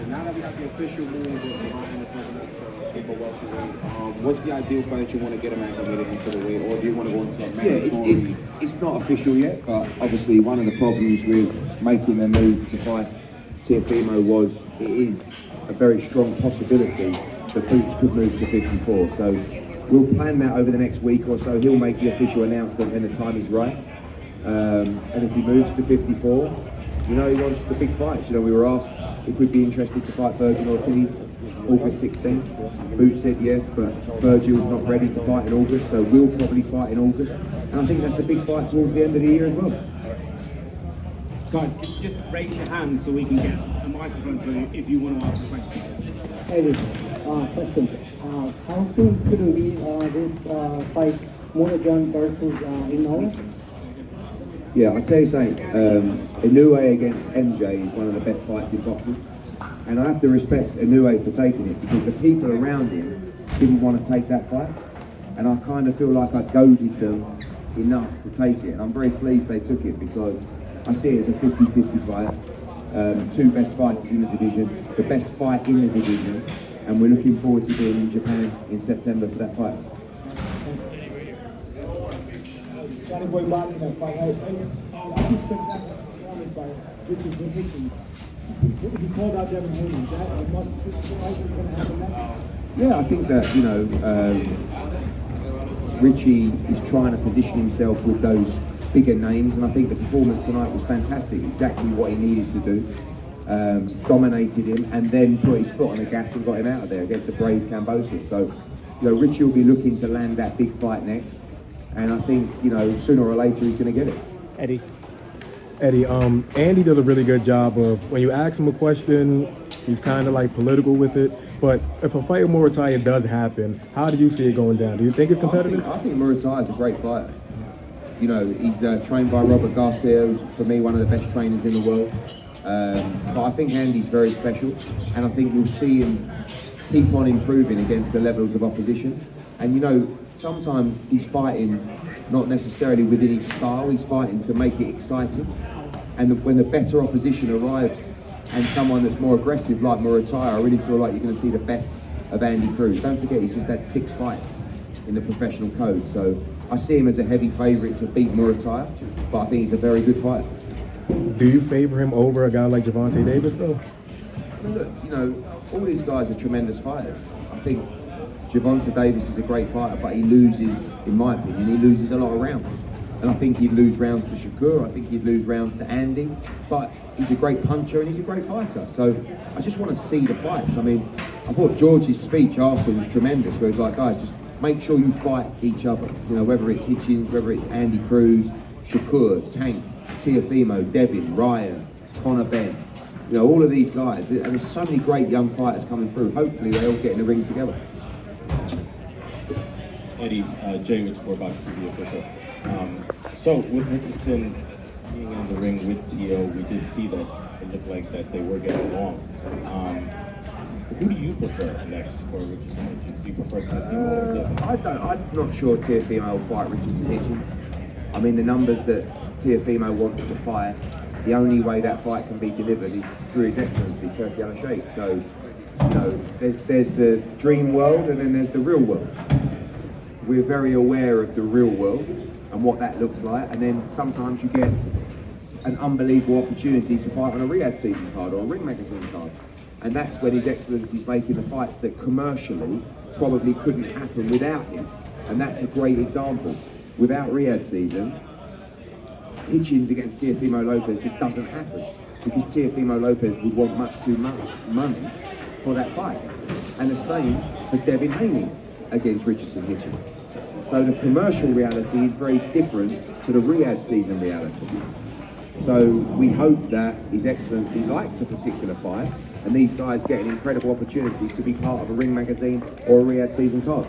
Now that we have the official move of Martin the super welterweight, what's the ideal fight that you want to get him acclimated into the weight, or do you want to go into a mandatory? Yeah, it's not official yet, but obviously one of the problems with making their move to fight Teofimo was it is a very strong possibility that Boots could move to 54. So we'll plan that over the next week or so. He'll make the official announcement when the time is right. And if he moves to 54, you know, he wants the big fights. You know, we were asked if we'd be interested to fight Virgil Ortiz August 16th. Boots said yes, but Virgil's not ready to fight in August, so we'll probably fight in August. And I think that's a big fight towards the end of the year as well. Guys, just raise your hands so we can get a microphone to you if you want to ask a question. Hey, question. How soon could we this fight Monajan versus Inoue? Yeah, I'll tell you something, Inoue against MJ is one of the best fights in boxing. And I have to respect Inoue for taking it because the people around him didn't want to take that fight. And I kind of feel like I goaded them enough to take it. And I'm very pleased they took it because I see it as a 50-50 fight. Two best fighters in the division, the best fight in the division. And we're looking forward to being in Japan in September for that fight. Johnny Boy boxing that fight. I think spectacular performance by Richie and Hitchens. He called out Devin Haney. Is that a must-see fight that's going to happen next? Yeah, I think that, you know, Richie is trying to position himself with those bigger names, and I think the performance tonight was fantastic, exactly what he needed to do. Dominated him and then put his foot on the gas and got him out of there against a brave Kambosos. So, you know, Richie will be looking to land that big fight next. And I think, you know, sooner or later he's going to get it. Eddie, Andy does a really good job of, when you ask him a question, he's kind of like political with it. But if a fight with Murataya does happen, how do you see it going down? Do you think it's competitive? I think Murataya is a great fighter. You know, he's trained by Robert Garcia, who's for me one of the best trainers in the world. But I think Andy's very special, and I think you'll see him keep on improving against the levels of opposition. And you know, sometimes he's fighting not necessarily within his style, he's fighting to make it exciting. And when the better opposition arrives and someone that's more aggressive like Murataya, I really feel like you're going to see the best of Andy Cruz. Don't forget, he's just had 6 fights in the professional code. So I see him as a heavy favourite to beat Murataya, but I think he's a very good fighter. Do you favour him over a guy like Gervonta Davis though? I mean, look, you know, all these guys are tremendous fighters. I think Gervonta Davis is a great fighter, but he loses, in my opinion, he loses a lot of rounds. And I think he'd lose rounds to Shakur, I think he'd lose rounds to Andy, but he's a great puncher and he's a great fighter. So I just want to see the fights. I mean, I thought George's speech after was tremendous, where he's like, guys, just make sure you fight each other. You know, whether it's Hitchens, whether it's Andy Cruz, Shakur, Tank, Teofimo, Devin, Ryan, Conor Ben. You know, all of these guys, and there's so many great young fighters coming through. Hopefully they all get in the ring together. Eddie, Jay with Sportbox TV official. So with Richardson being in the ring with T.O., we did see that it looked like that they were getting along. Who do you prefer next for Richardson and Hitchens? Do you prefer Teofimo or Devin? I'm not sure Teofimo will fight Richardson Hitchens. I mean, the numbers that Teofimo wants to fight, the only way that fight can be delivered is through His Excellency, Turki Al-Sheikh. So, you know, there's the dream world and then there's the real world. We're very aware of the real world and what that looks like, and then sometimes you get an unbelievable opportunity to fight on a Riyadh season card or a Ring Magazine card. And that's when His Excellency's making the fights that commercially probably couldn't happen without him. And that's a great example. Without Riyadh season, Hitchens against Teofimo Lopez just doesn't happen because Teofimo Lopez would want much too much money for that fight. And the same for Devin Haney against Richardson Hitchens. So the commercial reality is very different to the Riyadh season reality. So we hope that His Excellency likes a particular fight and these guys get an incredible opportunity to be part of a Ring Magazine or a Riyadh season card.